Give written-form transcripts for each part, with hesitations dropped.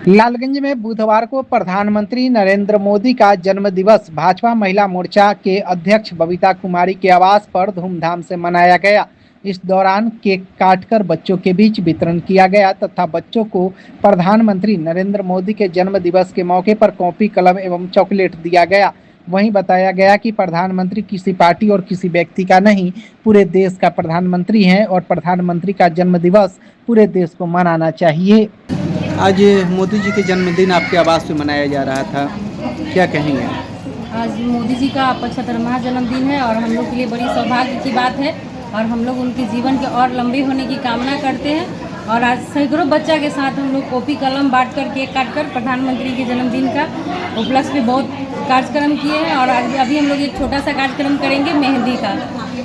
लालगंज में बुधवार को प्रधानमंत्री नरेंद्र मोदी का जन्म दिवस भाजपा महिला मोर्चा के अध्यक्ष बबीता कुमारी के आवास पर धूमधाम से मनाया गया। इस दौरान केक काटकर बच्चों के बीच वितरण किया गया तथा बच्चों को प्रधानमंत्री नरेंद्र मोदी के जन्म दिवस के मौके पर कॉपी, कलम एवं चॉकलेट दिया गया। वहीं बताया गया कि प्रधानमंत्री किसी पार्टी और किसी व्यक्ति का नहीं, पूरे देश का प्रधानमंत्री हैं और प्रधानमंत्री का जन्म दिवस पूरे देश को मनाना चाहिए। आज मोदी जी के जन्मदिन आपके आवास पे मनाया जा रहा था, क्या कहेंगे? आज मोदी जी का 75वां जन्मदिन है और हम लोग के लिए बड़ी सौभाग्य की बात है और हम लोग उनके जीवन के और लंबे होने की कामना करते हैं। और आज सैकड़ों बच्चा के साथ हम लोग कॉपी कलम बांट कर केक काट कर प्रधानमंत्री के जन्मदिन का उपलक्ष्य में बहुत कार्यक्रम किए हैं। और आज अभी हम लोग एक छोटा सा कार्यक्रम करेंगे मेहंदी का,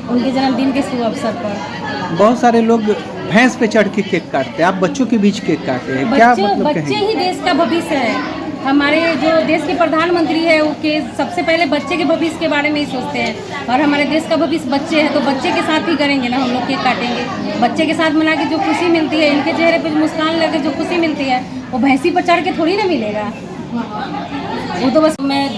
उनके जन्मदिन के शुभ अवसर पर। बहुत सारे लोग भैंस पे चढ़ के केक काटते हैं, आप बच्चों के बीच केक काटते हैं, क्या मतलब बच्चे ही देश का भविष्य है। हमारे जो देश के प्रधानमंत्री है वो के सबसे पहले बच्चे के भविष्य के बारे में ही सोचते हैं और हमारे देश का भविष्य बच्चे हैं, तो बच्चे के साथ ही करेंगे ना हम लोग केक काटेंगे। बच्चे के साथ मना के जो खुशी मिलती है, इनके चेहरे पे मुस्कान लगे जो खुशी मिलती है, वो भैंसी पर चढ़ के थोड़ी ना मिलेगा। वो तो बस मैं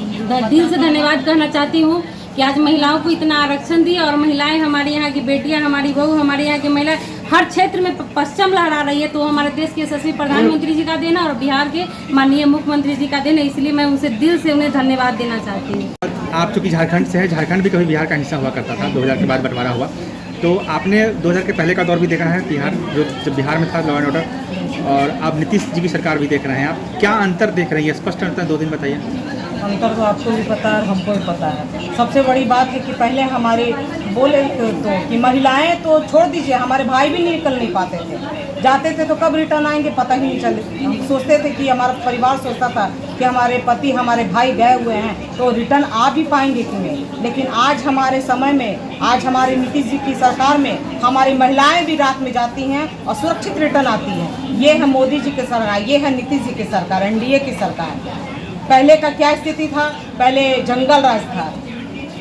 दिल से धन्यवाद कहना चाहती हूँ कि आज महिलाओं को इतना आरक्षण दिया और महिलाएं, हमारी यहाँ की बेटियाँ, हमारी बहू, हमारे यहाँ की महिला हर क्षेत्र में परचम लहरा रही है, तो हमारे देश के यशस्वी प्रधानमंत्री जी का देना और बिहार के माननीय मुख्यमंत्री जी का देना, इसलिए मैं उनसे दिल से उन्हें धन्यवाद देना चाहती हूँ। आप चूँकि झारखंड से हैं, झारखंड भी कभी बिहार का हिस्सा हुआ करता था, 2000 के बाद बंटवारा हुआ, तो आपने 2000 के पहले का दौर भी देखा है, बिहार जो जब बिहार में था लॉ एंड ऑर्डर, और अब नीतीश जी की सरकार भी देख रहे हैं, आप क्या अंतर देख रही है? स्पष्ट अंतर 2 दिन बताइए। अंतर तो आपको भी पता है, हमको भी पता है। सबसे बड़ी बात है कि पहले हमारे बोले तो कि महिलाएं तो छोड़ दीजिए, हमारे भाई भी निकल नहीं पाते थे, जाते थे तो कब रिटर्न आएंगे पता ही नहीं चले। हम सोचते थे कि हमारा परिवार सोचता था कि हमारे पति, हमारे भाई गए हुए हैं तो रिटर्न आ भी पाएंगे कि नहीं। लेकिन आज हमारे समय में, आज हमारे नीतीश जी की सरकार में हमारी महिलाएं भी रात में जाती हैं और सुरक्षित रिटर्न आती हैं। ये है मोदी जी की सरकार, ये है नीतीश जी की सरकार, एनडीए की सरकार। पहले का क्या स्थिति था? पहले जंगल राज था,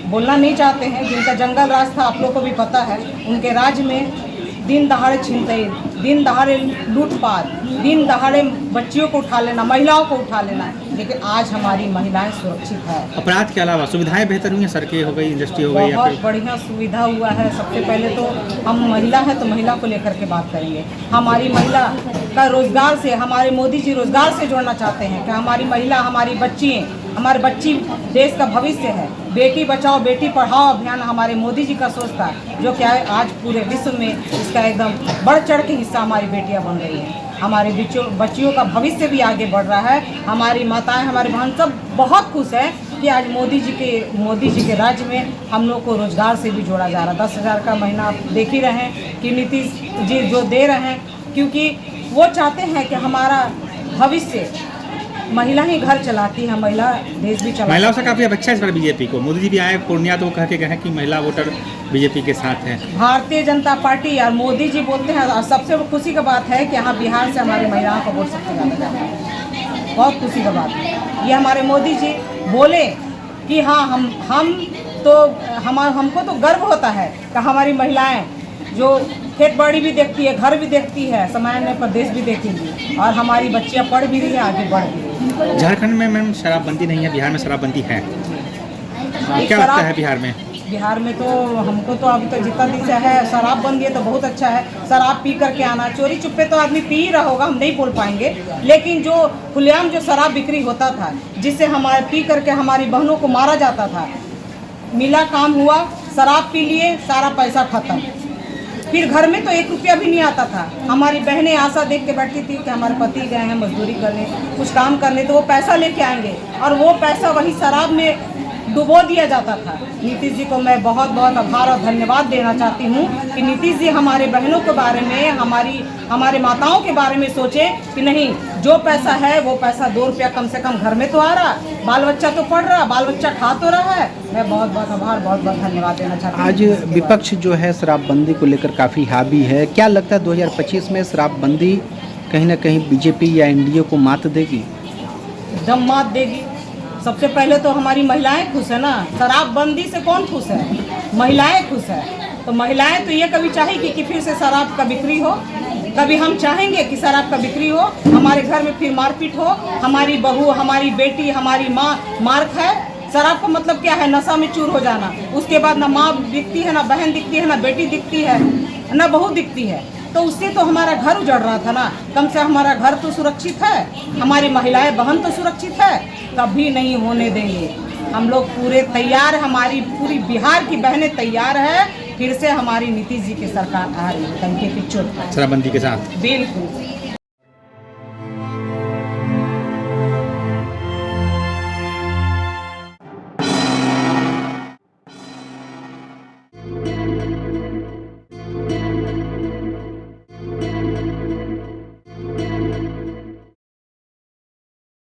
बोलना नहीं चाहते हैं, जिनका जंगल राज था आप लोग को भी पता है। उनके राज्य में दिन दहाड़े छिनतई, दिन दहाड़े लूटपाट, दिन दहाड़े बच्चियों को उठा लेना, महिलाओं को उठा लेना। लेकिन आज हमारी महिलाएं सुरक्षित है। अपराध के अलावा सुविधाएं बेहतर हुई हैं, सड़कें हो गई, इंडस्ट्री हो गई, बहुत बढ़िया सुविधा हुआ है। सबसे पहले तो हम महिला है तो महिला को लेकर के बात करेंगे। हमारी महिला का रोजगार से, हमारे मोदी जी रोजगार से जोड़ना चाहते हैं कि हमारी महिला, हमारी हमारे बच्ची देश का भविष्य है। बेटी बचाओ बेटी पढ़ाओ अभियान हमारे मोदी जी का सोच था, जो क्या है आज पूरे विश्व में इसका एकदम बढ़ चढ़ के हिस्सा हमारी बेटियां बन रही हैं। हमारे बच्चियों का भविष्य भी आगे बढ़ रहा है। हमारी माताएं, हमारे बहन सब बहुत खुश है कि आज मोदी जी के राज्य में हम लोग को रोजगार से भी जोड़ा जा रहा है। 10,000 का महीना आप देख ही रहे हैं कि नीतीश जी जो दे रहे हैं, क्योंकि वो चाहते हैं कि हमारा भविष्य, महिला ही घर चलाती है, महिला देश भी चलाती। महिलाओं से काफ़ी अपेक्षा है इस बार बीजेपी को। मोदी जी भी आए पूर्णिया तो वो कह के गए कि महिला वोटर बीजेपी के साथ हैं। भारतीय जनता पार्टी और मोदी जी बोलते हैं, और सबसे खुशी की बात है कि यहाँ बिहार से हमारी महिलाओं का वोट सबसे ज़्यादा जाता है। बहुत खुशी की बात है ये हमारे मोदी जी बोले कि हाँ हमको तो गर्व होता है कि हमारी महिलाएं जो खेत बाड़ी भी देखती है, घर भी देखती है, समय आने पर देश भी देखेंगी और हमारी बच्चियां पढ़ भी रही है, आगे बढ़ भी रही है। झारखंड में मैम शराबबंदी नहीं है, बिहार में शराबबंदी है, क्या लगता है बिहार में? बिहार में तो हमको तो अभी तक जितना दिन से है शराबबंदी है तो बहुत अच्छा है। शराब पी करके आना, चोरी चुप्पे तो आदमी पी ही रहा होगा, हम नहीं बोल पाएंगे, लेकिन जो खुलेआम जो शराब बिक्री होता था, जिससे हमारे पी करके हमारी बहनों को मारा जाता था, मिला काम हुआ, शराब पी लिए, सारा पैसा खत्म, फिर घर में तो 1 रुपया भी नहीं आता था। हमारी बहनें आशा देख के बैठती थी कि हमारे पति गए हैं मजदूरी करने, कुछ काम करने, तो वो पैसा लेके आएंगे और वो पैसा वही शराब में डुबो दिया जाता था। नीतीश जी को मैं बहुत बहुत आभार और धन्यवाद देना चाहती हूँ कि नीतीश जी हमारे बहनों के बारे में, हमारे माताओं के बारे में सोचें कि नहीं, जो पैसा है वो पैसा 2 रुपया कम से कम घर में तो आ रहा, बाल बच्चा तो पढ़ रहा, बाल बच्चा खा तो रहा है। मैं बहुत बहुत आभार, बहुत बहुत धन्यवाद देना चाहती हूँ। आज विपक्ष जो है शराबबंदी को लेकर काफ़ी हावी है, क्या लगता है 2025 में शराबबंदी कहीं ना कहीं बीजेपी या एनडीए को मात देगी? एकदम मात देगी। सबसे पहले तो हमारी महिलाएं खुश है ना, शराबबंदी से कौन खुश है? महिलाएं खुश है। तो महिलाएं तो ये कभी चाहेगी कि फिर से शराब का बिक्री हो, कभी हम चाहेंगे कि शराब का बिक्री हो, हमारे घर में फिर मारपीट हो, हमारी बहू, हमारी बेटी, हमारी माँ मार खाए। शराब का मतलब क्या है? नशा में चूर हो जाना। उसके बाद ना माँ दिखती है, ना बहन दिखती है, ना बेटी दिखती है, ना बहू दिखती है। तो उससे तो हमारा घर उजड़ रहा था ना। कम से हमारा घर तो सुरक्षित है, हमारी महिलाएं बहन तो सुरक्षित है। कभी नहीं होने देंगे। हम लोग पूरे तैयार, हमारी पूरी बिहार की बहनें तैयार है। फिर से हमारी नीतीश जी की सरकार आ रही है, टंके की चोट पर। शराबबंदी के साथ बिल्कुल।